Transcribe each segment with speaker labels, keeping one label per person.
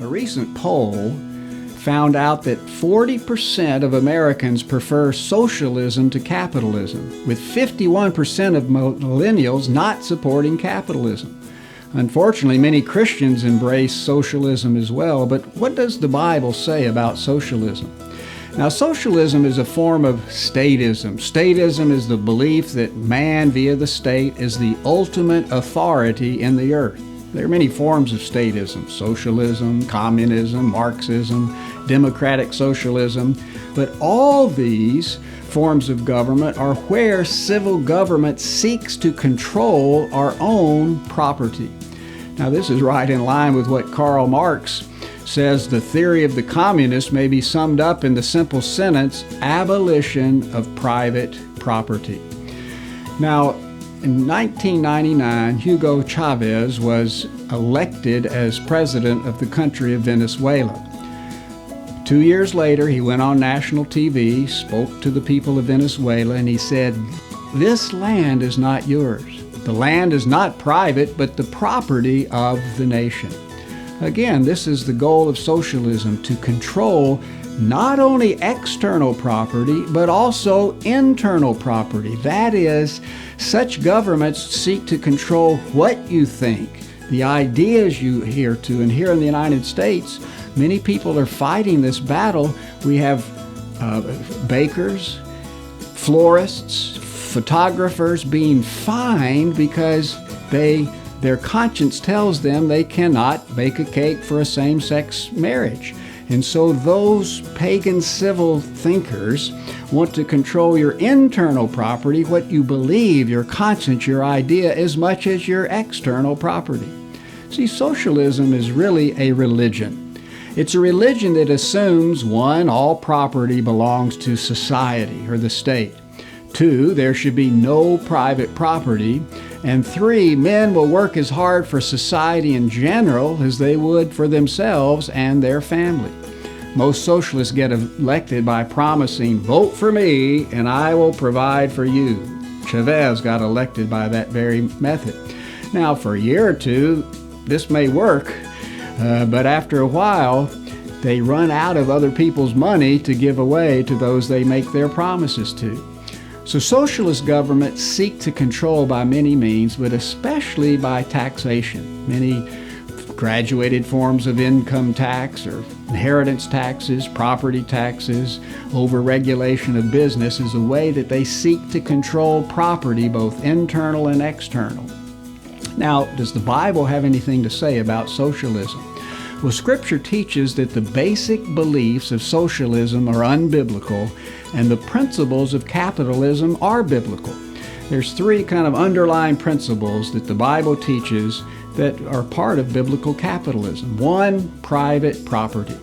Speaker 1: recent poll found out that 40% of Americans prefer socialism to capitalism, with 51% of millennials not supporting capitalism. Unfortunately, many Christians embrace socialism as well, but what does the Bible say about socialism? Now, socialism is a form of statism. Statism is the belief that man, via the state, is the ultimate authority in the earth. There are many forms of statism: socialism, communism, Marxism, democratic socialism. But all these forms of government are where civil government seeks to control our own property. Now, this is right in line with what Karl Marx says the theory of the communists may be summed up in the simple sentence, abolition of private property. Now, in 1999, Hugo Chavez was elected as president of the country of Venezuela. 2 years later, he went on national TV, spoke to the people of Venezuela, and he said, "This land is not yours. The land is not private, but the property of the nation." Again, this is the goal of socialism, to control not only external property, but also internal property. That is, such governments seek to control what you think, the ideas you adhere to. And here in the United States, many people are fighting this battle. We have bakers, florists, photographers being fined because their conscience tells them they cannot bake a cake for a same-sex marriage. And so those pagan civil thinkers want to control your internal property, what you believe, your conscience, your idea, as much as your external property. See, socialism is really a religion. It's a religion that assumes, 1, all property belongs to society or the state. 2, there should be no private property. And 3, men will work as hard for society in general as they would for themselves and their family. Most socialists get elected by promising, "Vote for me and I will provide for you." Chavez got elected by that very method. Now, for a year or two, this may work, but after a while, they run out of other people's money to give away to those they make their promises to. So socialist governments seek to control by many means, but especially by taxation. Many graduated forms of income tax or inheritance taxes, property taxes, overregulation of business is a way that they seek to control property, both internal and external. Now, does the Bible have anything to say about socialism? Well, Scripture teaches that the basic beliefs of socialism are unbiblical and the principles of capitalism are biblical. There's 3 kind of underlying principles that the Bible teaches that are part of biblical capitalism. 1, private property.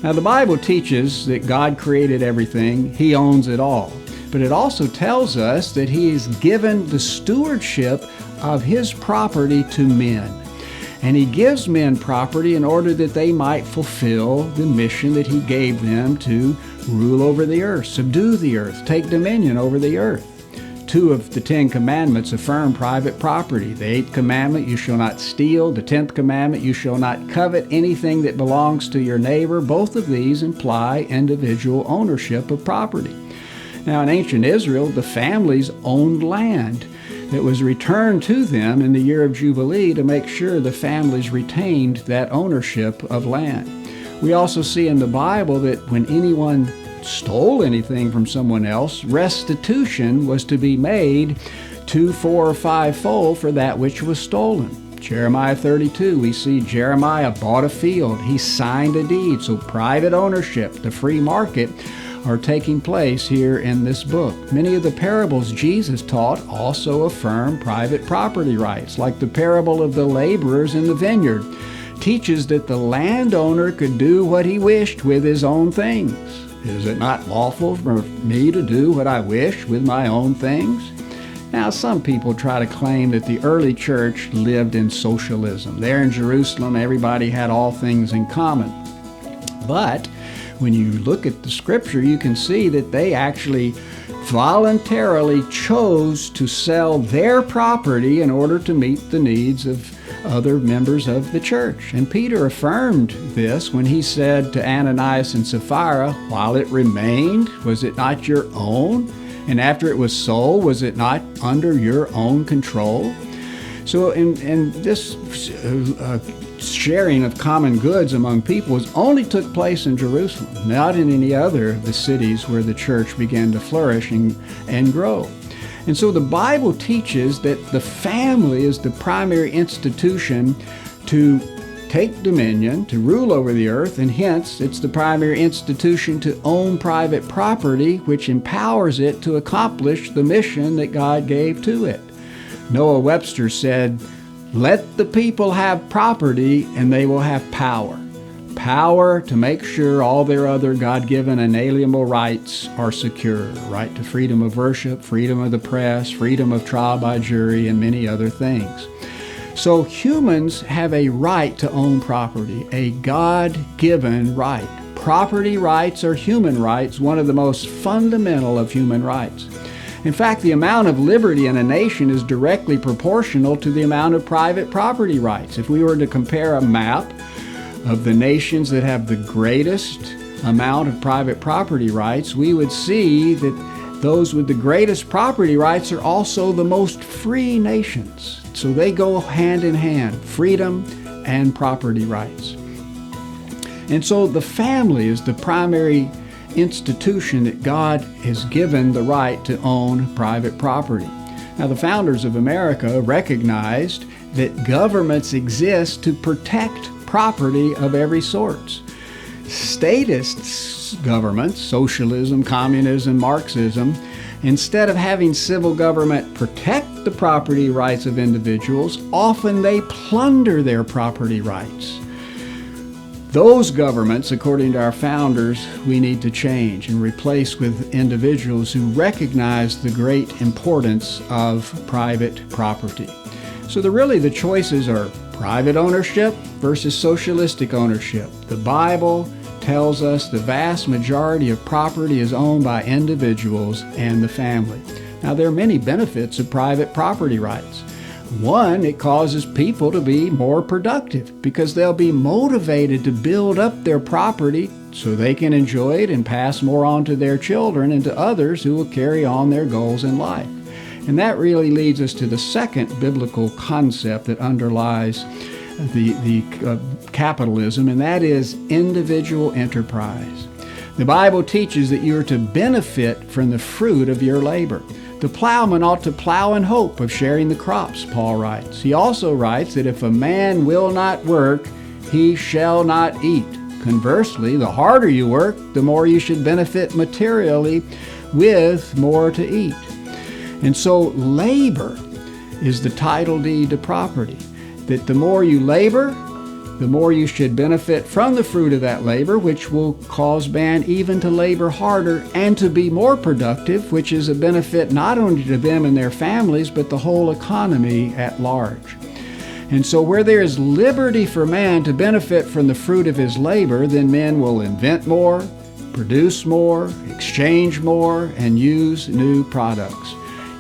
Speaker 1: Now, the Bible teaches that God created everything, He owns it all. But it also tells us that He has given the stewardship of His property to men. And He gives men property in order that they might fulfill the mission that He gave them to rule over the earth, subdue the earth, take dominion over the earth. 2 of the 10 commandments affirm private property. The 8th commandment, you shall not steal. The 10th commandment, you shall not covet anything that belongs to your neighbor. Both of these imply individual ownership of property. Now, in ancient Israel, the families owned land that was returned to them in the year of Jubilee to make sure the families retained that ownership of land. We also see in the Bible that when anyone stole anything from someone else, restitution was to be made 2, 4, or 5-fold for that which was stolen. Jeremiah 32, we see Jeremiah bought a field. He signed a deed. So private ownership, the free market, are taking place here in this book. Many of the parables Jesus taught also affirm private property rights, like the parable of the laborers in the vineyard teaches that the landowner could do what he wished with his own things. Is it not lawful for me to do what I wish with my own things? Now, some people try to claim that the early church lived in socialism. There in Jerusalem, everybody had all things in common. But when you look at the Scripture, you can see that they actually voluntarily chose to sell their property in order to meet the needs of other members of the church. And Peter affirmed this when he said to Ananias and Sapphira, while it remained, was it not your own? And after it was sold, was it not under your own control? So in this sharing of common goods among peoples only took place in Jerusalem, not in any other of the cities where the church began to flourish and grow. And so the Bible teaches that the family is the primary institution to take dominion, to rule over the earth, and hence it's the primary institution to own private property, which empowers it to accomplish the mission that God gave to it. Noah Webster said, "Let the people have property and they will have power. Power to make sure all their other God-given inalienable rights are secure. Right to freedom of worship, freedom of the press, freedom of trial by jury, and many other things." So humans have a right to own property, a God-given right. Property rights are human rights, one of the most fundamental of human rights. In fact, the amount of liberty in a nation is directly proportional to the amount of private property rights. If we were to compare a map of the nations that have the greatest amount of private property rights, we would see that those with the greatest property rights are also the most free nations. So they go hand in hand, freedom and property rights. And so the family is the primary institution that God has given the right to own private property. Now, the founders of America recognized that governments exist to protect property of every sort. Statist governments, socialism, communism, Marxism, instead of having civil government protect the property rights of individuals, often they plunder their property rights. Those governments, according to our founders, we need to change and replace with individuals who recognize the great importance of private property. So the choices are private ownership versus socialistic ownership. The Bible tells us the vast majority of property is owned by individuals and the family. Now, there are many benefits of private property rights. One, it causes people to be more productive because they'll be motivated to build up their property so they can enjoy it and pass more on to their children and to others who will carry on their goals in life. And that really leads us to the second biblical concept that underlies the capitalism, and that is individual enterprise. The Bible teaches that you are to benefit from the fruit of your labor. The plowman ought to plow in hope of sharing the crops, Paul writes. He also writes that if a man will not work, he shall not eat. Conversely, the harder you work, the more you should benefit materially with more to eat. And so labor is the title deed to property. That the more you labor, the more you should benefit from the fruit of that labor, which will cause man even to labor harder and to be more productive, which is a benefit not only to them and their families, but the whole economy at large. And so where there is liberty for man to benefit from the fruit of his labor, then men will invent more, produce more, exchange more, and use new products.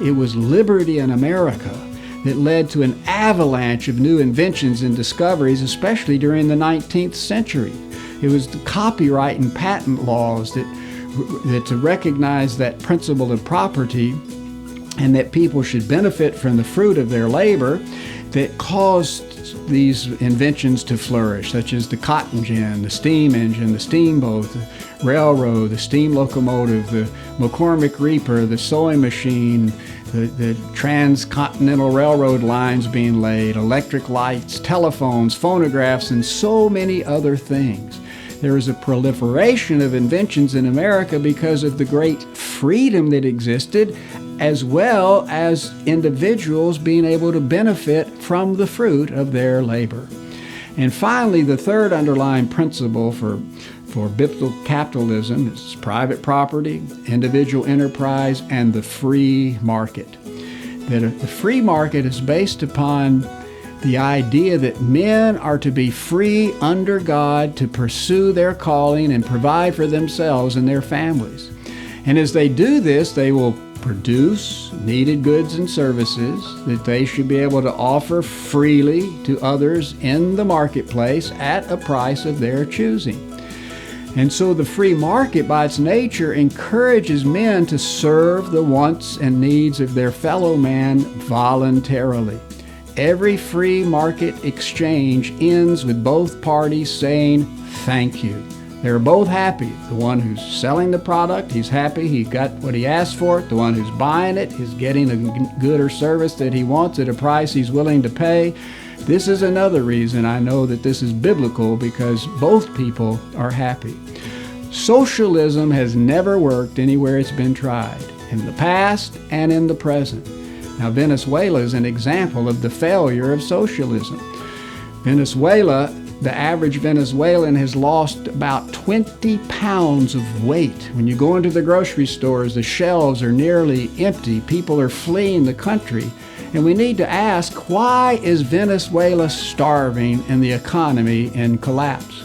Speaker 1: It was liberty in America that led to an avalanche of new inventions and discoveries, especially during the 19th century. It was the copyright and patent laws that to recognize that principle of property and that people should benefit from the fruit of their labor that caused these inventions to flourish, such as the cotton gin, the steam engine, the steamboat, the railroad, the steam locomotive, the McCormick reaper, the sewing machine, the transcontinental railroad lines being laid, electric lights, telephones, phonographs, and so many other things. There is a proliferation of inventions in America because of the great freedom that existed, as well as individuals being able to benefit from the fruit of their labor. And finally, the third underlying principle for biblical capitalism is private property, individual enterprise, and the free market. That the free market is based upon the idea that men are to be free under God to pursue their calling and provide for themselves and their families. And as they do this, they will produce needed goods and services that they should be able to offer freely to others in the marketplace at a price of their choosing. And so the free market, by its nature, encourages men to serve the wants and needs of their fellow man voluntarily. Every free market exchange ends with both parties saying, "Thank you." They're both happy. The one who's selling the product, he's happy, he got what he asked for it. The one who's buying it is getting a good or service that he wants at a price he's willing to pay. This is another reason I know that this is biblical, because both people are happy. Socialism has never worked anywhere it's been tried, in the past and in the present. Now, Venezuela is an example of the failure of socialism. Venezuela, the average Venezuelan has lost about 20 pounds of weight. When you go into the grocery stores, the shelves are nearly empty. People are fleeing the country. And we need to ask, why is Venezuela starving and the economy in collapse?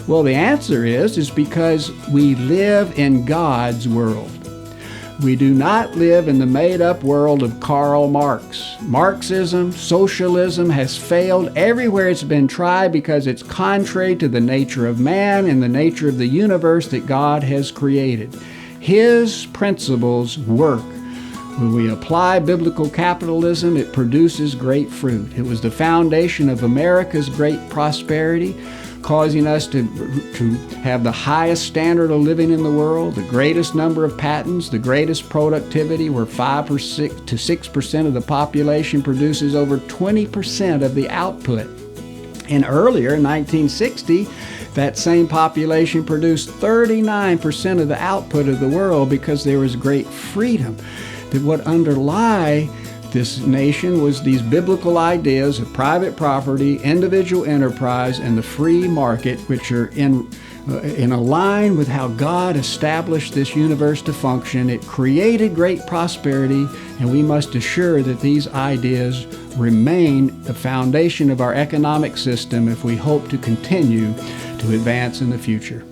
Speaker 1: Well, the answer is because we live in God's world. We do not live in the made-up world of Karl Marx. Marxism, socialism has failed everywhere it's been tried because it's contrary to the nature of man and the nature of the universe that God has created. His principles work. When we apply biblical capitalism, it produces great fruit. It was the foundation of America's great prosperity, causing us to have the highest standard of living in the world, the greatest number of patents, the greatest productivity, where 5 to 6% of the population produces over 20% of the output. And earlier, in 1960, that same population produced 39% of the output of the world because there was great freedom. That what underlie this nation was these biblical ideas of private property, individual enterprise, and the free market, which are in a line with how God established this universe to function. It created great prosperity, and we must assure that these ideas remain the foundation of our economic system if we hope to continue to advance in the future.